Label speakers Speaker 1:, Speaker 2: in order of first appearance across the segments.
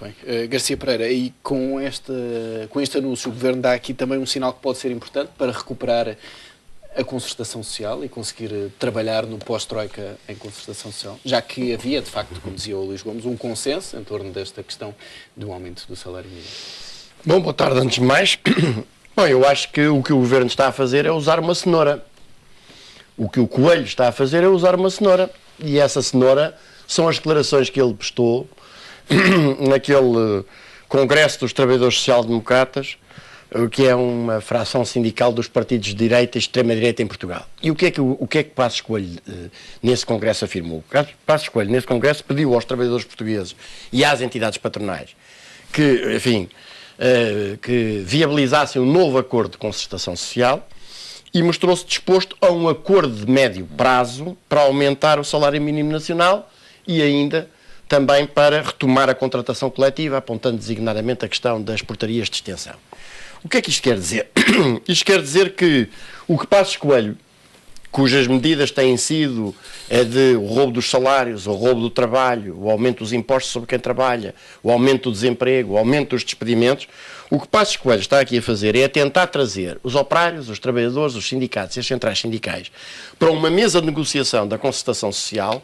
Speaker 1: Bem, Garcia Pereira, e com este anúncio, o Governo dá aqui também um sinal que pode ser importante para recuperar a concertação social e conseguir trabalhar no pós-Troika em concertação social, já que havia, de facto, como dizia o Luís Gomes, um consenso em torno desta questão do aumento do salário mínimo.
Speaker 2: Bom, boa tarde antes de mais. Bom, eu acho que o Governo está a fazer é usar uma cenoura. O que o Coelho está a fazer é usar uma cenoura. E essa cenoura são as declarações que ele prestou naquele Congresso dos Trabalhadores Social-Democratas, que é uma fração sindical dos partidos de direita e extrema-direita em Portugal. E o que é que Passos Coelho nesse Congresso afirmou? Passos Coelho nesse Congresso pediu aos trabalhadores portugueses e às entidades patronais que, enfim, que viabilizassem um novo acordo de concertação social e mostrou-se disposto a um acordo de médio prazo para aumentar o salário mínimo nacional e ainda também para retomar a contratação coletiva, apontando designadamente a questão das portarias de extensão. O que é que isto quer dizer? Isto quer dizer que o que Passos Coelho, cujas medidas têm sido de o roubo dos salários, o roubo do trabalho, o aumento dos impostos sobre quem trabalha, o aumento do desemprego, o aumento dos despedimentos, o que Passos Coelho está aqui a fazer é tentar trazer os operários, os trabalhadores, os sindicatos e as centrais sindicais para uma mesa de negociação da concertação social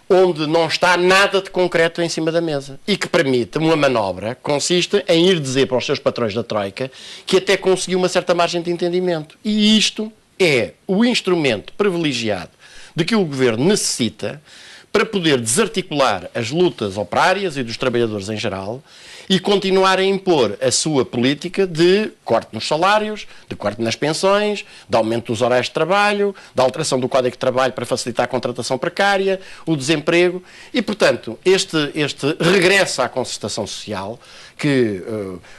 Speaker 2: onde não está nada de concreto em cima da mesa e que permite uma manobra que consiste em ir dizer para os seus patrões da Troika que até conseguiu uma certa margem de entendimento. E isto é o instrumento privilegiado de que o Governo necessita para poder desarticular as lutas operárias e dos trabalhadores em geral e continuar a impor a sua política de corte nos salários, de corte nas pensões, de aumento dos horários de trabalho, da alteração do Código de Trabalho para facilitar a contratação precária, o desemprego e, portanto, este regresso à concertação social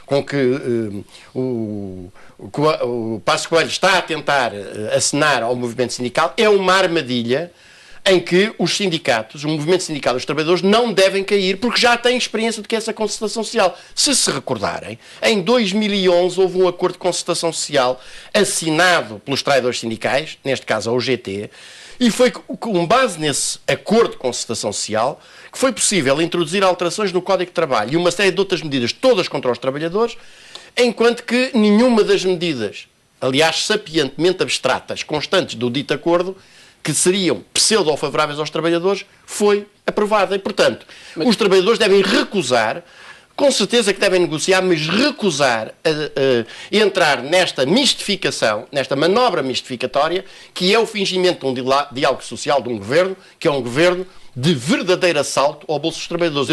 Speaker 2: com que o Passos Coelho está a tentar acenar ao movimento sindical é uma armadilha em que os sindicatos, o movimento sindical dos trabalhadores não devem cair porque já têm experiência de que essa concertação social. Se recordarem, em 2011 houve um acordo de concertação social assinado pelos trabalhadores sindicais, neste caso a UGT, e foi com base nesse acordo de concertação social que foi possível introduzir alterações no Código de Trabalho e uma série de outras medidas, todas contra os trabalhadores, enquanto que nenhuma das medidas, aliás, sapientemente abstratas, constantes do dito acordo, que seriam pseudo-favoráveis aos trabalhadores, foi aprovada. E, portanto, os trabalhadores devem recusar, com certeza que devem negociar, mas recusar entrar nesta mistificação, nesta manobra mistificatória, que é o fingimento de um diálogo social de um governo, que é um governo de verdadeiro assalto ao bolso dos trabalhadores.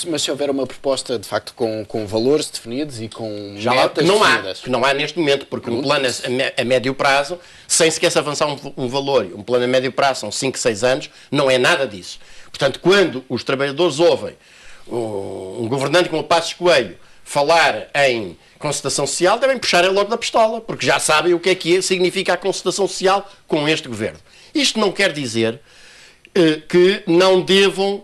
Speaker 1: Mas se houver uma proposta, de facto, com valores definidos e com metas definidas...
Speaker 2: Que não há neste momento, porque um plano a médio prazo, sem sequer se avançar um valor, um plano a médio prazo são 5, 6 anos, não é nada disso. Portanto, quando os trabalhadores ouvem um governante como o Passos Coelho falar em concertação social, devem puxar ele logo da pistola, porque já sabem o que é significa a concertação social com este governo. Isto não quer dizer que não devam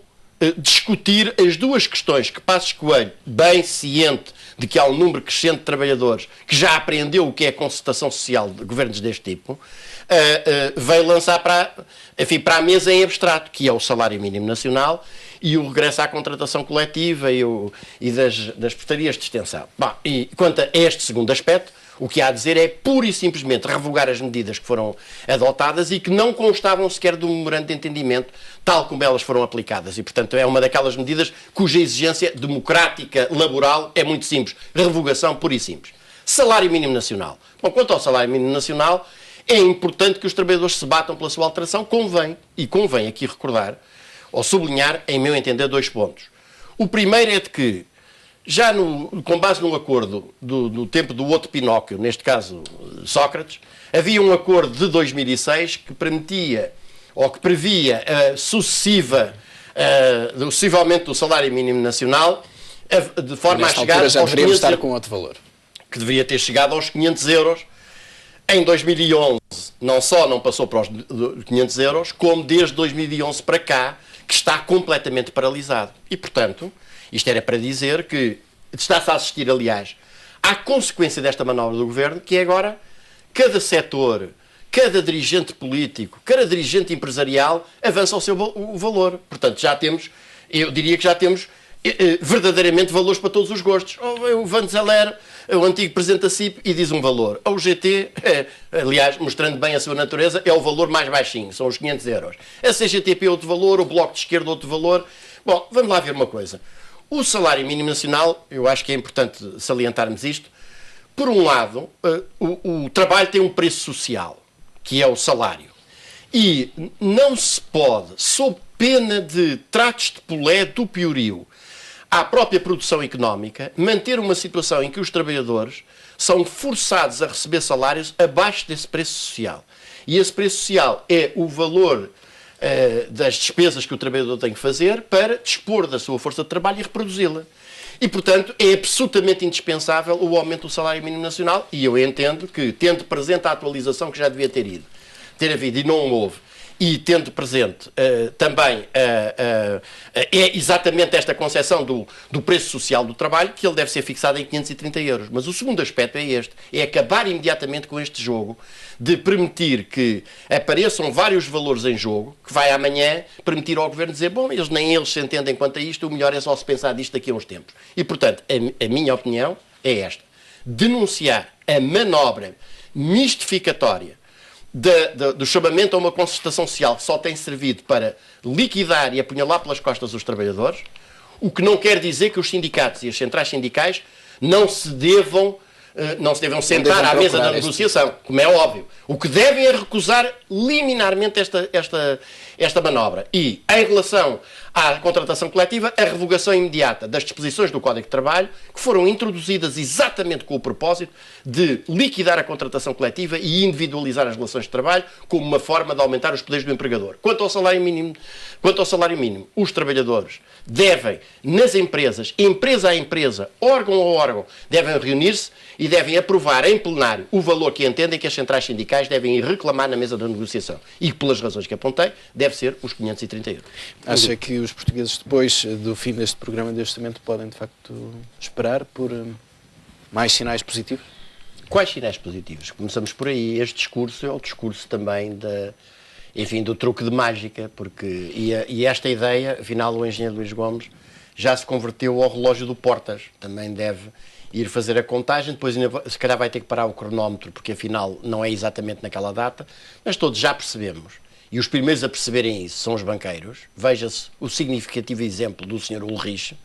Speaker 2: discutir as duas questões que Passos Coelho, bem ciente de que há um número crescente de trabalhadores que já aprendeu o que é a concertação social de governos deste tipo, veio lançar para a mesa em abstrato, que é o salário mínimo nacional e o regresso à contratação coletiva e das portarias de extensão. Bom, e quanto a este segundo aspecto, o que há a dizer é pura e simplesmente revogar as medidas que foram adotadas e que não constavam sequer do memorando de entendimento, tal como elas foram aplicadas. E, portanto, é uma daquelas medidas cuja exigência democrática, laboral, é muito simples. Revogação pura e simples. Salário mínimo nacional. Bom, quanto ao salário mínimo nacional, é importante que os trabalhadores se batam pela sua alteração. Convém aqui recordar, ou sublinhar, em meu entender, 2 pontos. O primeiro é de que já com base num acordo do tempo do outro Pinóquio, neste caso Sócrates, havia um acordo de 2006 que permitia, ou que previa o sucessivo aumento do salário mínimo nacional, de forma a chegar aos 500
Speaker 1: estar com outro valor.
Speaker 2: Que deveria ter chegado aos 500 euros. Em 2011, não só não passou para os 500 euros, como desde 2011 para cá, que está completamente paralisado. E, portanto, isto era para dizer que está-se a assistir, aliás, à consequência desta manobra do Governo, que é agora cada setor, cada dirigente político, cada dirigente empresarial avança o seu valor. Portanto, eu diria que já temos verdadeiramente valores para todos os gostos. O Van Zeller, o antigo presidente da CIP, e diz um valor. O GT, aliás, mostrando bem a sua natureza, é o valor mais baixinho, são os 500 euros. A CGTP é outro valor, o Bloco de Esquerda outro valor. Bom, vamos lá ver uma coisa. O salário mínimo nacional, eu acho que é importante salientarmos isto. Por um lado, o trabalho tem um preço social, que é o salário. E não se pode, sob pena de tratos de polé do piorio à própria produção económica, manter uma situação em que os trabalhadores são forçados a receber salários abaixo desse preço social. E esse preço social é o valor das despesas que o trabalhador tem que fazer para dispor da sua força de trabalho e reproduzi-la. E, portanto, é absolutamente indispensável o aumento do salário mínimo nacional, e eu entendo que, tendo presente a atualização que já devia ter havido e não houve, e tendo presente também é exatamente esta concepção do preço social do trabalho, que ele deve ser fixado em 530 euros. Mas o segundo aspecto é este, é acabar imediatamente com este jogo de permitir que apareçam vários valores em jogo, que vai amanhã permitir ao Governo dizer, bom, nem eles se entendem quanto a isto, o melhor é só se pensar disto daqui a uns tempos. E, portanto, a minha opinião é esta. Denunciar a manobra mistificatória do chamamento a uma concertação social que só tem servido para liquidar e apunhalar pelas costas os trabalhadores, o que não quer dizer que os sindicatos e as centrais sindicais não se devam sentar à mesa da negociação, como é óbvio. O que devem é recusar liminarmente esta manobra. E, em relação à contratação coletiva, a revogação imediata das disposições do Código de Trabalho, que foram introduzidas exatamente com o propósito de liquidar a contratação coletiva e individualizar as relações de trabalho como uma forma de aumentar os poderes do empregador. Quanto ao salário mínimo, os trabalhadores devem, nas empresas, empresa a empresa, órgão a órgão, devem reunir-se e devem aprovar em plenário o valor que entendem que as centrais sindicais devem ir reclamar na mesa da negociação. E, pelas razões que apontei, deve ser os 530 euros.
Speaker 1: Acha que os portugueses, depois do fim deste programa de ajustamento, podem, de facto, esperar por mais sinais positivos?
Speaker 2: Quais sinais positivos? Começamos por aí. Este discurso é o discurso também do truque de mágica, porque e esta ideia, afinal, o engenheiro Luís Gomes já se converteu ao relógio do Portas. Também deve ir fazer a contagem, depois ainda, se calhar vai ter que parar o cronómetro, porque afinal não é exatamente naquela data, mas todos já percebemos. E os primeiros a perceberem isso são os banqueiros. Veja-se o significativo exemplo do Sr. Ulrich,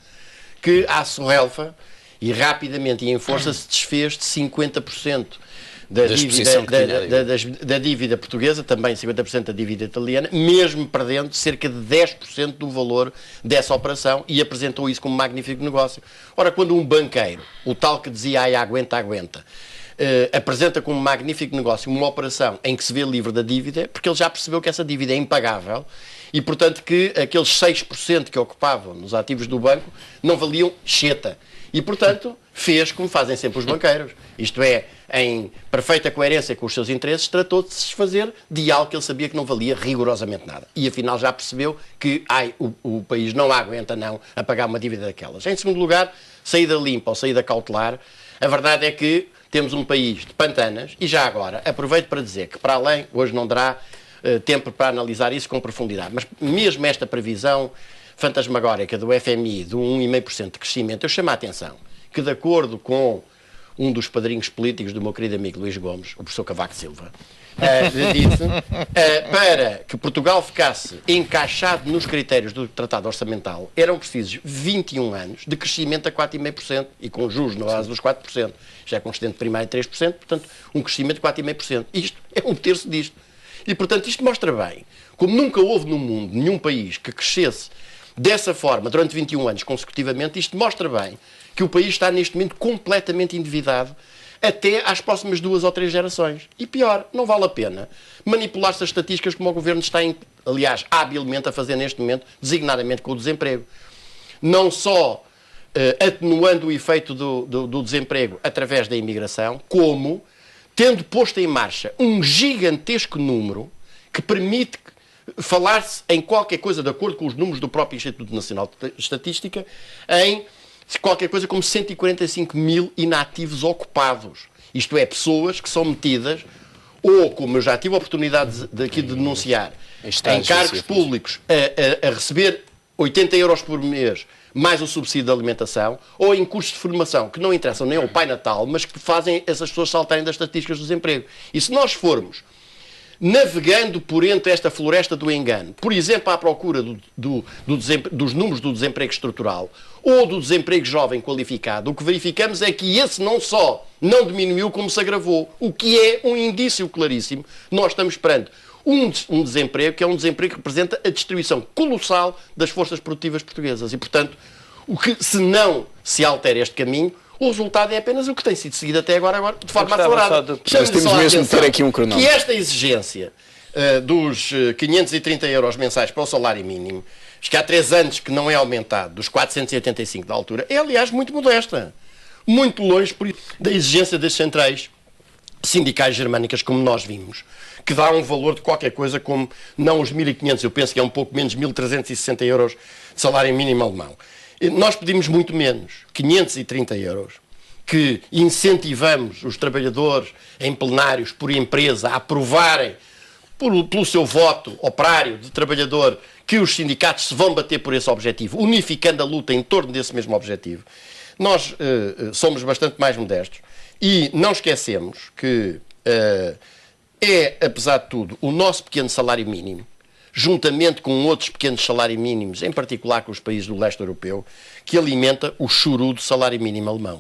Speaker 2: que à Sorrelfa e rapidamente e em força se desfez de 50% da dívida portuguesa, também 50% da dívida italiana, mesmo perdendo cerca de 10% do valor dessa operação, e apresentou isso como um magnífico negócio. Ora, quando um banqueiro, o tal que dizia, ai, aguenta, apresenta como um magnífico negócio uma operação em que se vê livre da dívida, porque ele já percebeu que essa dívida é impagável e, portanto, que aqueles 6% que ocupavam nos ativos do banco não valiam cheta. E, portanto, fez como fazem sempre os banqueiros. Isto é, em perfeita coerência com os seus interesses, tratou de se desfazer de algo que ele sabia que não valia rigorosamente nada. E, afinal, já percebeu que o país não aguenta a pagar uma dívida daquelas. Em segundo lugar, saída limpa ou saída cautelar. A verdade é que temos um país de pantanas e, já agora, aproveito para dizer que, para além, hoje não dará tempo para analisar isso com profundidade, mas mesmo esta previsão fantasmagórica do FMI de 1,5% de crescimento, eu chamo a atenção que, de acordo com um dos padrinhos políticos do meu querido amigo Luís Gomes, o professor Cavaco Silva, disse, para que Portugal ficasse encaixado nos critérios do Tratado Orçamental, eram precisos 21 anos de crescimento a 4,5% e com juros na base dos 4%, já com excedente primário de 3%, portanto, um crescimento de 4,5%. Isto é um terço disto. E, portanto, isto mostra bem, como nunca houve no mundo nenhum país que crescesse dessa forma durante 21 anos consecutivamente, isto mostra bem que o país está neste momento completamente endividado até às próximas 2 ou 3 gerações. E pior, não vale a pena manipular-se as estatísticas como o Governo está, aliás, habilmente a fazer neste momento, designadamente com o desemprego. Não só atenuando o efeito do desemprego através da imigração, como tendo posto em marcha um gigantesco número que permite falar-se em qualquer coisa, de acordo com os números do próprio Instituto Nacional de Estatística, em qualquer coisa como 145 mil inativos ocupados. Isto é, pessoas que são metidas, ou, como eu já tive a oportunidade de denunciar, em cargos públicos, a receber 80 euros por mês, mais o subsídio de alimentação, ou em cursos de formação, que não interessam nem ao Pai Natal, mas que fazem essas pessoas saltarem das estatísticas do desemprego. E se nós formos navegando por entre esta floresta do engano, por exemplo, à procura dos números do desemprego estrutural ou do desemprego jovem qualificado, o que verificamos é que esse não só não diminuiu, como se agravou, o que é um indício claríssimo. Nós estamos perante um desemprego que é um desemprego que representa a destruição colossal das forças produtivas portuguesas. E, portanto, se não se altera este caminho, o resultado é apenas o que tem sido seguido até agora de forma acelerada.
Speaker 1: Nós temos mesmo de ter aqui um cronómetro.
Speaker 2: Que esta exigência dos 530 euros mensais para o salário mínimo, que há 3 anos que não é aumentado, dos 485 da altura, é, aliás, muito modesta. Muito longe da exigência das centrais sindicais germânicas, como nós vimos, que dá um valor de qualquer coisa como, não os 1.500, eu penso que é um pouco menos, 1.360 euros de salário mínimo alemão. Nós pedimos muito menos, 530 euros, que incentivamos os trabalhadores em plenários por empresa a aprovarem pelo seu voto operário de trabalhador que os sindicatos se vão bater por esse objetivo, unificando a luta em torno desse mesmo objetivo. Nós somos bastante mais modestos e não esquecemos que apesar de tudo, o nosso pequeno salário mínimo, juntamente com outros pequenos salários mínimos, em particular com os países do leste europeu, que alimenta o chorudo salário mínimo alemão.